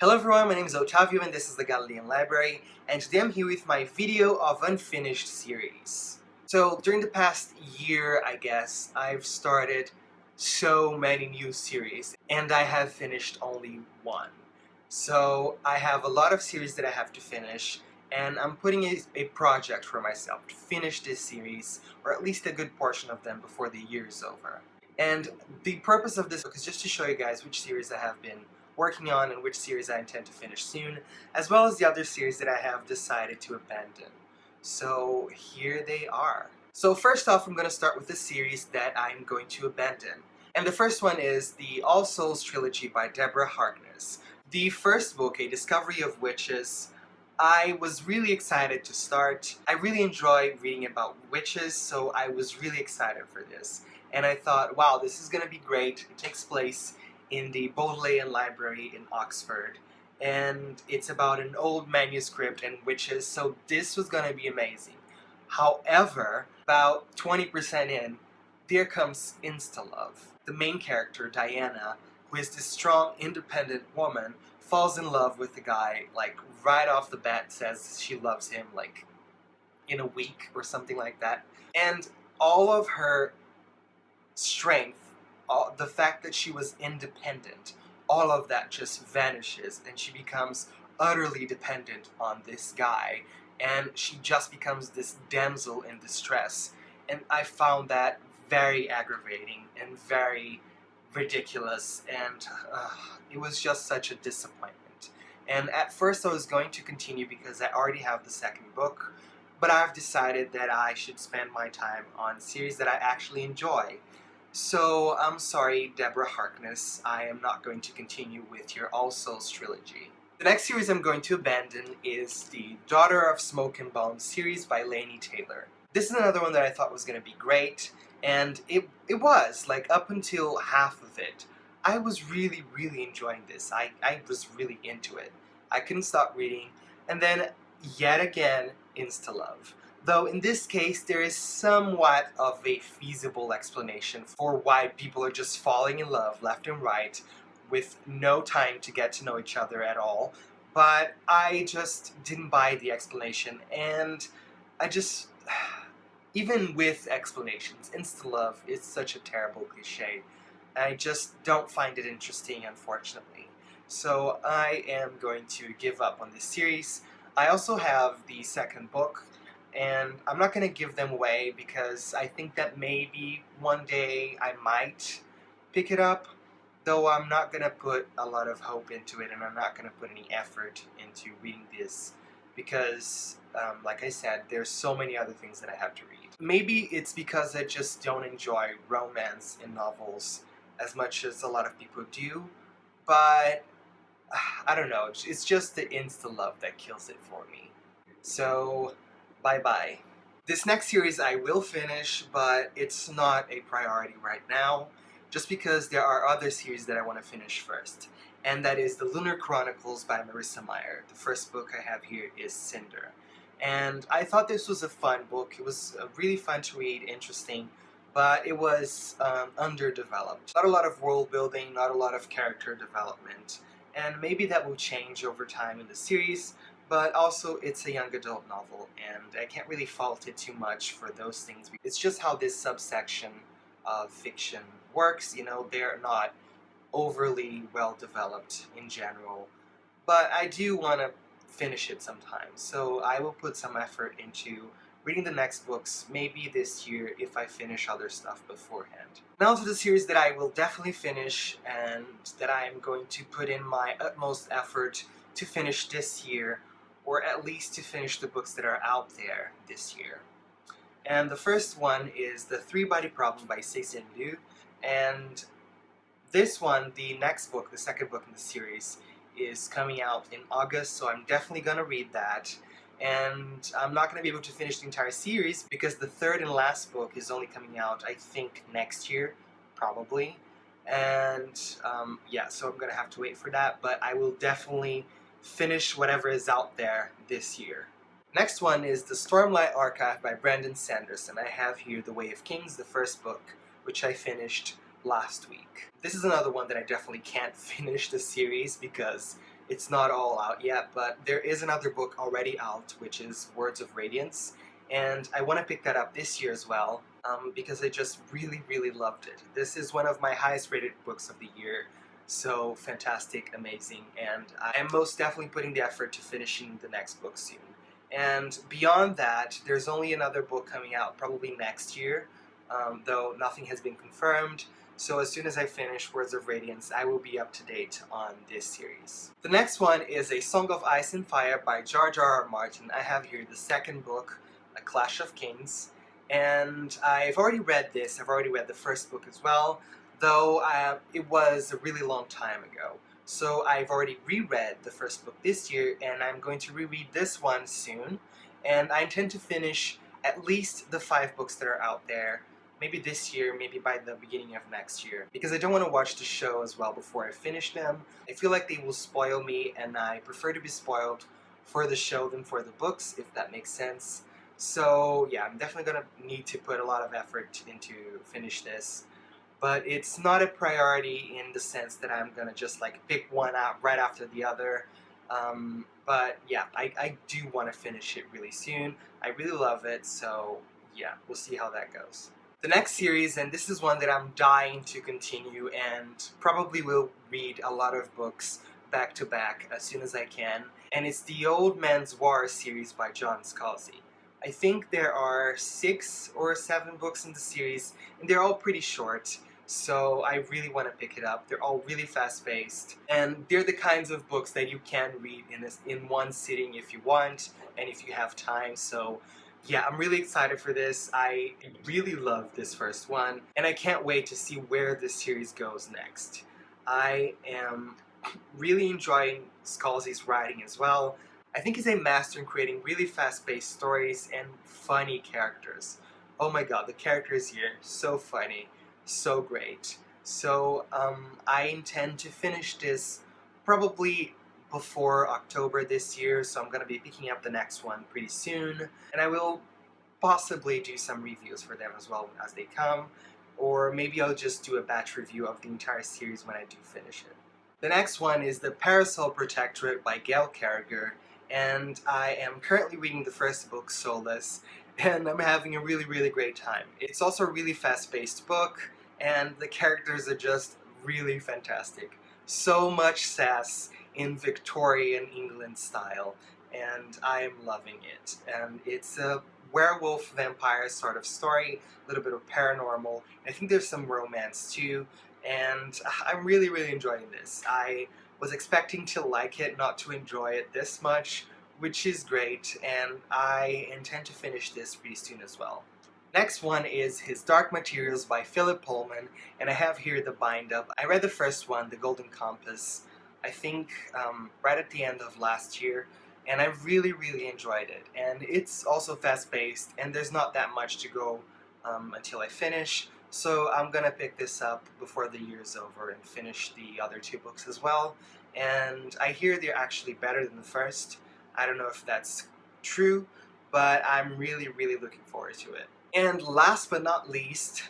Hello everyone, my name is Otavio and this is the Galilean Library, and today I'm here with my video of unfinished series. So during the past year, I guess, I've started so many new series, and I have finished only one. So I have a lot of series that I have to finish, and I'm putting a project for myself to finish this series, or at least a good portion of them before the year is over. And the purpose of this book is just to show you guys which series I have been working on and which series I intend to finish soon, as well as the other series that I have decided to abandon. So here they are. So first off, I'm going to start with the series that I'm going to abandon. And the first one is the Souls Trilogy by Deborah Harkness. The first book, A Discovery of Witches, I was really excited to start. I really enjoy reading about witches, so I was really excited for this. And I thought, wow, this is going to be great. It takes place in the Bodleian Library in Oxford, and it's about an old manuscript and witches, so this was gonna be amazing. However, about 20% in, there comes insta-love. The main character, Diana, who is this strong, independent woman, falls in love with the guy, like, right off the bat says she loves him, like, in a week or something like that. And all of her strength, the fact that she was independent, all of that just vanishes and she becomes utterly dependent on this guy, and she just becomes this damsel in distress. And I found that very aggravating and very ridiculous, and it was just such a disappointment. And at first I was going to continue because I already have the second book, but I've decided that I should spend my time on series that I actually enjoy. So, I'm sorry, Deborah Harkness, I am not going to continue with your All Souls Trilogy. The next series I'm going to abandon is the Daughter of Smoke and Bone series by Laini Taylor. This is another one that I thought was going to be great, and it was, like, up until half of it. I was really enjoying this. I was really into it. I couldn't stop reading, and then, yet again, insta-love. Though in this case, there is somewhat of a feasible explanation for why people are just falling in love left and right with no time to get to know each other at all. But I just didn't buy the explanation, and I just, even with explanations, insta-love is such a terrible cliche. I just don't find it interesting, unfortunately. So I am going to give up on this series. I also have the second book, and I'm not going to give them away because I think that maybe one day I might pick it up, though I'm not going to put a lot of hope into it, and I'm not going to put any effort into reading this because, like I said, there's so many other things that I have to read. Maybe it's because I just don't enjoy romance in novels as much as a lot of people do, but I don't know, it's just the insta-love that kills it for me. So, bye-bye. This next series I will finish, but it's not a priority right now, just because there are other series that I want to finish first. And that is The Lunar Chronicles by Marissa Meyer. The first book I have here is Cinder. And I thought this was a fun book. It was really fun to read, interesting, but it was underdeveloped. Not a lot of world building, not a lot of character development. And maybe that will change over time in the series, but also it's a young adult novel, and I can't really fault it too much for those things. It's just how this subsection of fiction works, you know, they're not overly well developed in general, but I do want to finish it sometime, so I will put some effort into reading the next books, maybe this year if I finish other stuff beforehand. Now to the series that I will definitely finish and that I am going to put in my utmost effort to finish this year, or at least to finish the books that are out there this year. And the first one is The Three-Body Problem by Cixin Liu, and this one, the next book, the second book in the series, is coming out in August, so I'm definitely gonna read that. And I'm not gonna be able to finish the entire series because the third and last book is only coming out, I think, next year, probably. And yeah, so I'm gonna have to wait for that, but I will definitely finish whatever is out there this year. Next one is the Stormlite Archive by Brandon Sanderson. I have here The Way of Kings, the first book, which I finished last week. This is another one that I definitely can't finish the series because It's not all out yet, but there is another book already out, which is Words of Radiance, and I want to pick that up this year as well, because I just really loved it. This is one of my highest rated books of the year, so fantastic, amazing, and I am most definitely putting the effort to finishing the next book soon. And beyond that, there's only another book coming out probably next year, though nothing has been confirmed. So as soon as I finish Words of Radiance, I will be up to date on this series. The next one is A Song of Ice and Fire by George R.R. Martin. I have here the second book, A Clash of Kings, and I've already read this. I've already read the first book as well, though it was a really long time ago. So I've already reread the first book this year, and I'm going to reread this one soon, and I intend to finish at least the 5 books that are out there, maybe this year, maybe by the beginning of next year, because I don't want to watch the show as well before I finish them. I feel like they will spoil me, and I prefer to be spoiled for the show than for the books, if that makes sense. So yeah, I'm definitely gonna need to put a lot of effort into finish this, but it's not a priority in the sense that I'm gonna just like pick one out right after the other. But yeah, I do want to finish it really soon. I really love it, so yeah, we'll see how that goes. The next series, and this is one that I'm dying to continue and probably will read a lot of books back to back as soon as I can, and it's the Old Man's War series by John Scalzi. I think there are 6 or 7 books in the series, and they're all pretty short, so I really want to pick it up. They're all really fast-paced, and they're the kinds of books that you can read in one sitting if you want, and if you have time, so yeah, I'm really excited for this. I really love this first one, and I can't wait to see where this series goes next. I am really enjoying Scalzi's writing as well. I think he's a master in creating really fast-paced stories and funny characters. Oh my god, the characters here, so funny, so great. So I intend to finish this probably before October this year, so I'm going to be picking up the next one pretty soon, and I will possibly do some reviews for them as well as they come, or maybe I'll just do a batch review of the entire series when I do finish it. The next one is the Parasol Protectorate by Gail Carriger, and I am currently reading the first book, Soulless, and I'm having a really great time. It's also a really fast-paced book, and the characters are just really fantastic. So much sass in Victorian England style, and I am loving it. And it's a werewolf vampire sort of story, a little bit of paranormal. I think there's some romance too, and I'm really enjoying this. I was expecting to like it, not to enjoy it this much, which is great, and I intend to finish this pretty soon as well. Next one is His Dark Materials by Philip Pullman, and I have here the bind-up. I read the first one, The Golden Compass, I think right at the end of last year, and I really enjoyed it. And it's also fast-paced, and there's not that much to go until I finish, so I'm gonna pick this up before the year's over and finish the other 2 books as well. And I hear they're actually better than the first. I don't know if that's true, but I'm really looking forward to it. And last but not least,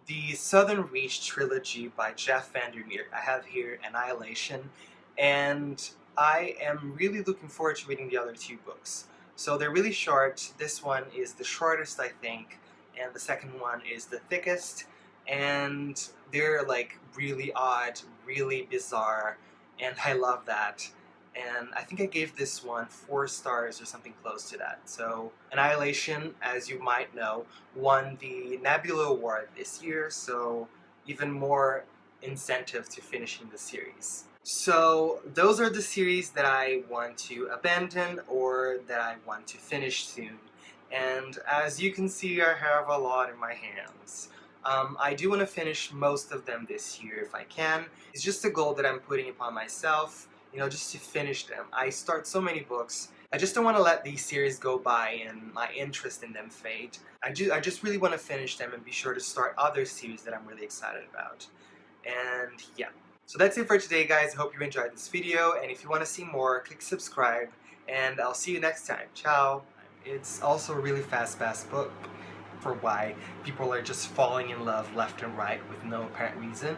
the Southern Reach Trilogy by Jeff Vandermeer. I have here Annihilation, and I am really looking forward to reading the other 2 books. So they're really short. This one is the shortest, I think, and the second one is the thickest, and they're like really odd, really bizarre, and I love that. And I think I gave this one 4 stars or something close to that. So Annihilation, as you might know, won the Nebula Award this year, so even more incentive to finishing the series. So those are the series that I want to abandon or that I want to finish soon. And as you can see, I have a lot in my hands. I do want to finish most of them this year if I can. It's just a goal that I'm putting upon myself, you know, just to finish them. I start so many books. I just don't want to let these series go by and my interest in them fade. I just really want to finish them and be sure to start other series that I'm really excited about. And yeah. So that's it for today, guys. I hope you enjoyed this video, and if you want to see more, click subscribe, and I'll see you next time. Ciao! It's also a really fast-paced book for why people are just falling in love left and right with no apparent reason,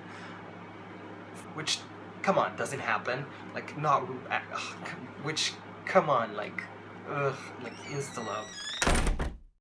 which come on, doesn't happen. Like, not, which, come on, like, ugh, like, insta-love.